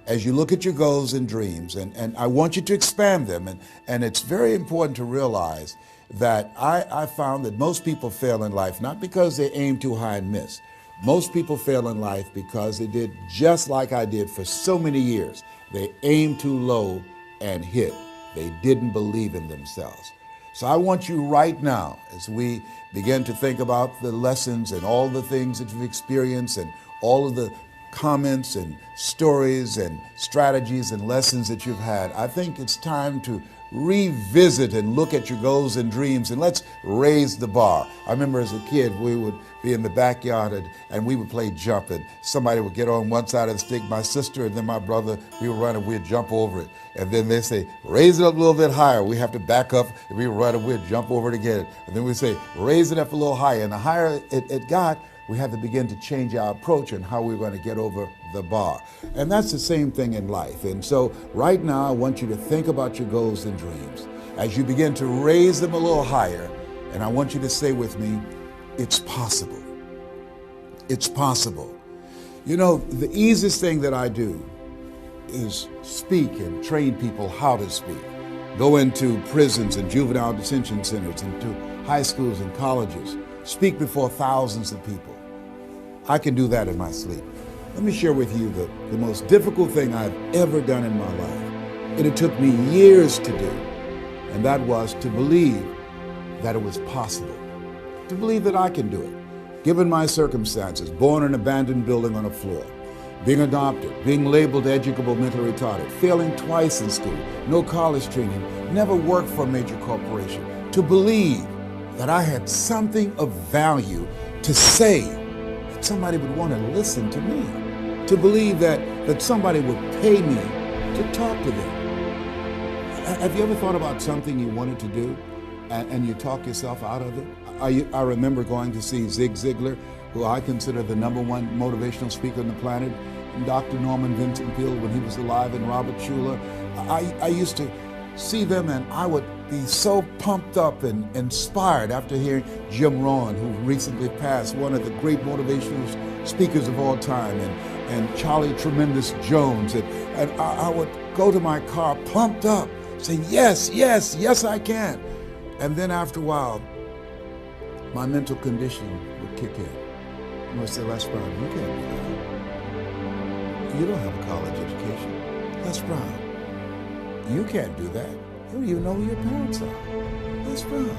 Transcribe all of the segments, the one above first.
as you look at your goals and dreams, and I want you to expand them, and it's very important to realize that I found that most people fail in life, not because they aim too high and miss. Most people fail in life because they did just like I did for so many years. They aimed too low and hit. They didn't believe in themselves. So I want you right now, as we begin to think about the lessons and all the things that you've experienced and all of the comments and stories and strategies and lessons that you've had, I think it's time to revisit and look at your goals and dreams, and let's raise the bar. I remember as a kid, we would be in the backyard and we would play jump, and somebody would get on one side of the stick, my sister and then my brother, we would run and we'd jump over it. And then they say, raise it up a little bit higher. We have to back up and we run and we'd jump over it again. And then we say, raise it up a little higher. And the higher it got, we had to begin to change our approach and how we were going to get over the bar. And that's the same thing in life. And so right now, I want you to think about your goals and dreams as you begin to raise them a little higher. And I want you to say with me, it's possible. It's possible. You know, the easiest thing that I do is speak and train people how to speak. Go into prisons and juvenile detention centers, into high schools and colleges, speak before thousands of people. I can do that in my sleep. Let me share with you the most difficult thing I've ever done in my life. And it took me years to do. And that was to believe that it was possible. To believe that I can do it. Given my circumstances, born in an abandoned building on a floor, being adopted, being labeled educable mentally retarded, failing twice in school, no college training, never worked for a major corporation. To believe that I had something of value to say, that somebody would want to listen to me, to believe that somebody would pay me to talk to them. Have you ever thought about something you wanted to do and you talk yourself out of it? I remember going to see Zig Ziglar, who I consider the #1 motivational speaker on the planet, and Dr. Norman Vincent Peale when he was alive, and Robert Schuller. I used to see them and I would be so pumped up and inspired after hearing Jim Rohn, who recently passed, one of the great motivational speakers of all time, and Charlie Tremendous Jones. And I would go to my car pumped up, saying, yes, yes, yes, I can. And then after a while, my mental conditioning would kick in. I would say, Les Brown, you can't do that. You don't have a college education. Les Brown, you can't do that. You don't even know who your parents are. Les Brown,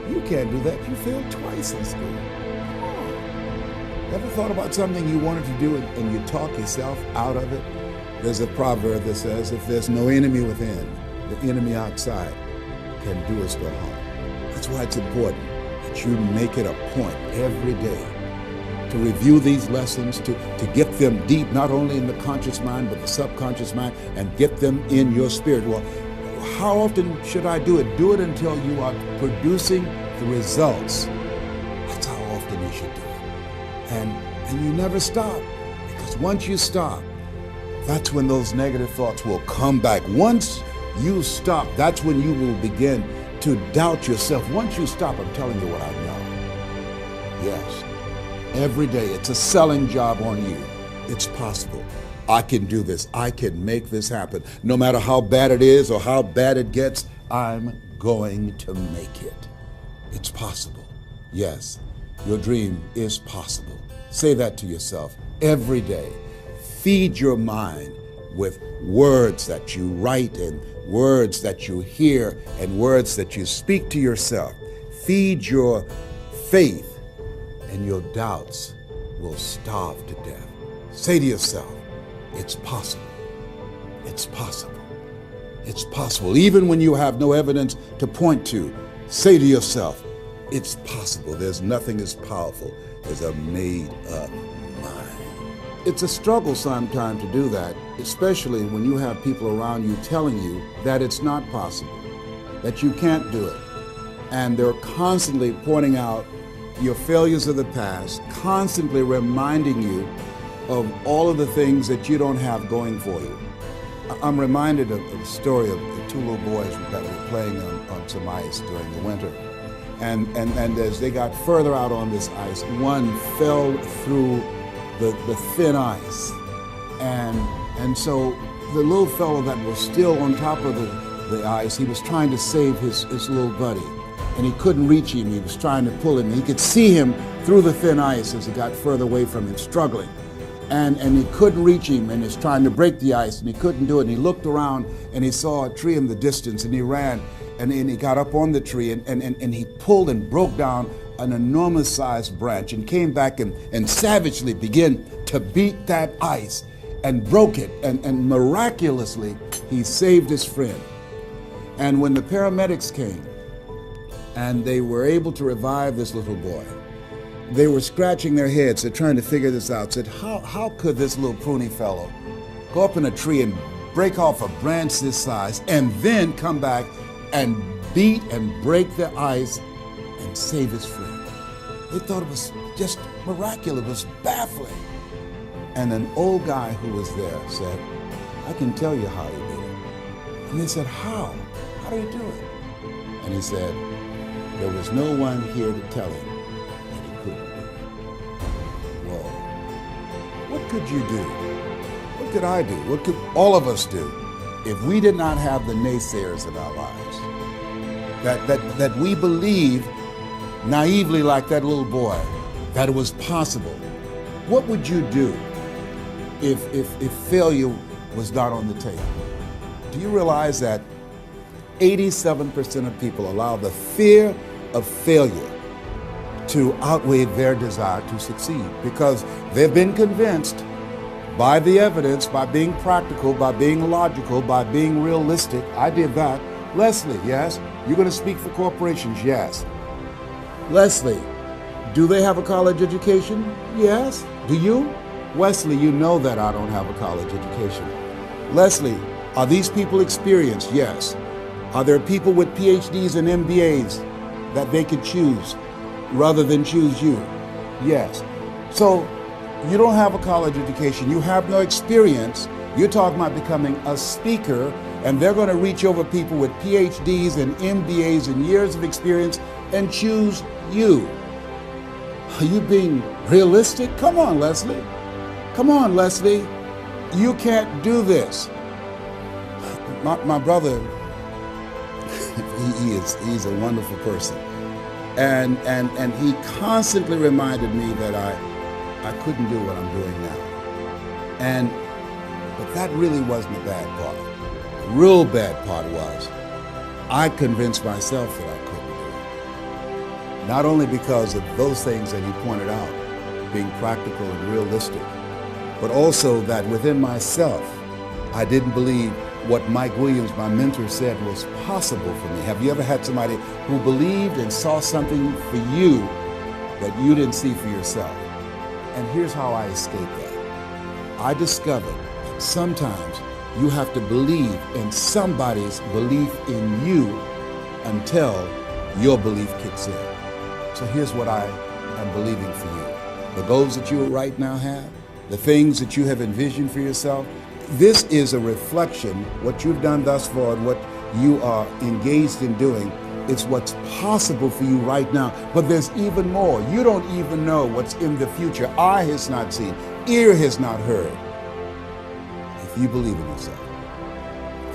you can't do that. You failed twice in school. Come on. Ever thought about something you wanted to do and you talk yourself out of it? There's a proverb that says, if there's no enemy within, the enemy outside can do us no harm. That's why it's important that you make it a point every day to review these lessons, to get them deep, not only in the conscious mind, but the subconscious mind, and get them in your spirit. Well, how often should I do it? Do it until you are producing the results. That's how often you should do it. And you never stop, because once you stop, that's when those negative thoughts will come back. Once you stop, that's when you will begin to doubt yourself. Once you stop, I'm telling you what I know. Yes. Every day, it's a selling job on you. It's possible. I can do this. I can make this happen. No matter how bad it is or how bad it gets, I'm going to make it. It's possible. Yes, your dream is possible. Say that to yourself every day. Feed your mind with words that you write and words that you hear and words that you speak to yourself. Feed your faith, and your doubts will starve to death. Say to yourself, it's possible. It's possible. It's possible. Even when you have no evidence to point to, say to yourself, it's possible. There's nothing as powerful as a made-up mind. It's a struggle sometimes to do that, especially when you have people around you telling you that it's not possible, that you can't do it. And they're constantly pointing out your failures of the past, constantly reminding you of all of the things that you don't have going for you. I'm reminded of the story of the two little boys that were playing on some ice during the winter. And as they got further out on this ice, one fell through the thin ice And so the little fellow that was still on top of the ice, he was trying to save his little buddy. And he couldn't reach him. He was trying to pull him. He could see him through the thin ice as he got further away from him, struggling. And he couldn't reach him, and he's trying to break the ice, and he couldn't do it. And he looked around, and he saw a tree in the distance, and he ran, and he got up on the tree, and he pulled and broke down an enormous-sized branch, and came back and savagely began to beat that ice, and broke it, and miraculously, he saved his friend. And when the paramedics came, and they were able to revive this little boy, they were scratching their heads. They're trying to figure this out. Said, how could this little pruny fellow go up in a tree and break off a branch this size and then come back and beat and break the ice and save his friend? They thought it was just miraculous. It was baffling. And an old guy who was there said, I can tell you how he did it. And they said, how? How did he do it? And he said, there was no one here to tell him that he couldn't do it. Whoa. What could you do? What could I do? What could all of us do if we did not have the naysayers in our lives? That we believe naively, like that little boy, that it was possible. What would you do if failure was not on the table? Do you realize that 87% of people allow the fear of failure to outweigh their desire to succeed because they've been convinced by the evidence, by being practical, by being logical, by being realistic. I did that. Leslie, yes? You're going to speak for corporations? Yes. Leslie, do they have a college education? Yes. Do you? Wesley, you know that I don't have a college education. Leslie, are these people experienced? Yes. Are there people with PhDs and MBAs that they could choose rather than choose you? Yes. So you don't have a college education. You have no experience. You're talking about becoming a speaker, and they're going to reach over people with PhDs and MBAs and years of experience and choose you. Are you being realistic? Come on, Leslie. Come on, Leslie. You can't do this. My brother, he's a wonderful person. And he constantly reminded me that I couldn't do what I'm doing now. But that really wasn't the bad part. The real bad part was I convinced myself that I couldn't do it. Not only because of those things that he pointed out, being practical and realistic, but also that within myself, I didn't believe what Mike Williams, my mentor, said was possible for me. Have you ever had somebody who believed and saw something for you that you didn't see for yourself? And here's how I escaped that. I discovered that sometimes you have to believe in somebody's belief in you until your belief kicks in. So here's what I am believing for you. The goals that you right now have, the things that you have envisioned for yourself, this is a reflection, what you've done thus far and what you are engaged in doing. It's what's possible for you right now. But there's even more. You don't even know what's in the future. Eye has not seen, ear has not heard. If you believe in yourself,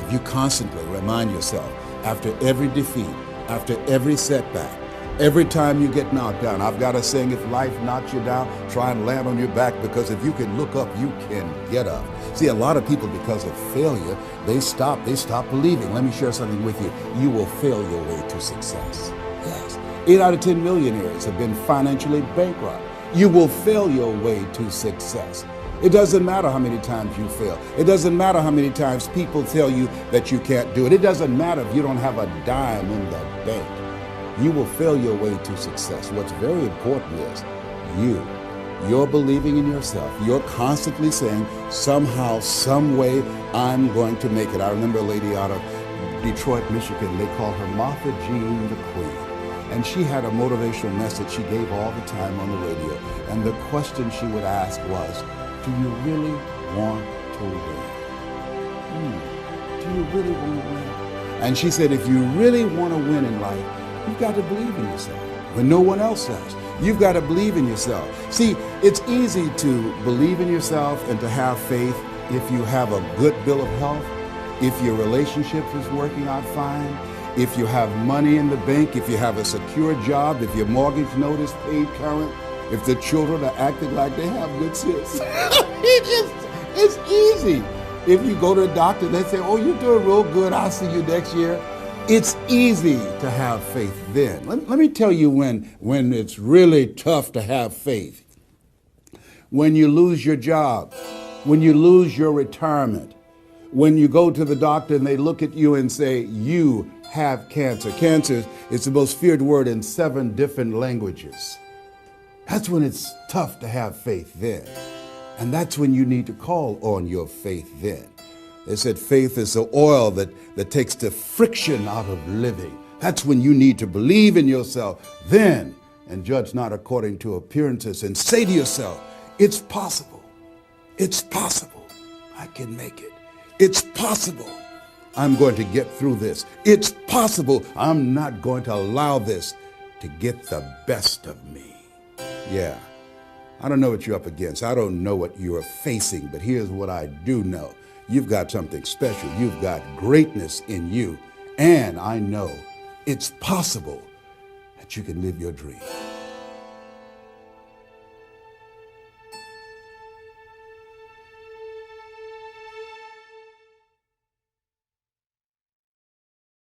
if you constantly remind yourself after every defeat, after every setback, every time you get knocked down, I've got a saying, if life knocks you down, try and land on your back, because if you can look up, you can get up. See, a lot of people, because of failure, they stop believing. Let me share something with you. You will fail your way to success. Yes. 8 out of 10 millionaires have been financially bankrupt. You will fail your way to success. It doesn't matter how many times you fail. It doesn't matter how many times people tell you that you can't do it. It doesn't matter if you don't have a dime in the bank. You will fail your way to success. What's very important is you're believing in yourself. You're constantly saying, somehow, some way, I'm going to make it. I remember a lady out of Detroit, Michigan. They called her Martha Jean the Queen. And she had a motivational message she gave all the time on the radio. And the question she would ask was, do you really want to win? Do you really want to win? And she said, if you really want to win in life, you've got to believe in yourself when no one else does. You've got to believe in yourself. See, it's easy to believe in yourself and to have faith if you have a good bill of health, if your relationship is working out fine, if you have money in the bank, if you have a secure job, if your mortgage note is paid current, if the children are acting like they have good sense. It's easy. If you go to a doctor, they say, oh, you're doing real good, I'll see you next year. It's easy to have faith then. Let me tell you when it's really tough to have faith. When you lose your job, when you lose your retirement, when you go to the doctor and they look at you and say, you have cancer. Cancer is the most feared word in 7 different languages. That's when it's tough to have faith then. And that's when you need to call on your faith then. They said faith is the oil that takes the friction out of living. That's when you need to believe in yourself then and judge not according to appearances and say to yourself, it's possible. It's possible. I can make it. It's possible. I'm going to get through this. It's possible. I'm not going to allow this to get the best of me. Yeah. I don't know what you're up against. I don't know what you are facing, but here's what I do know. You've got something special. You've got greatness in you. And I know it's possible that you can live your dream.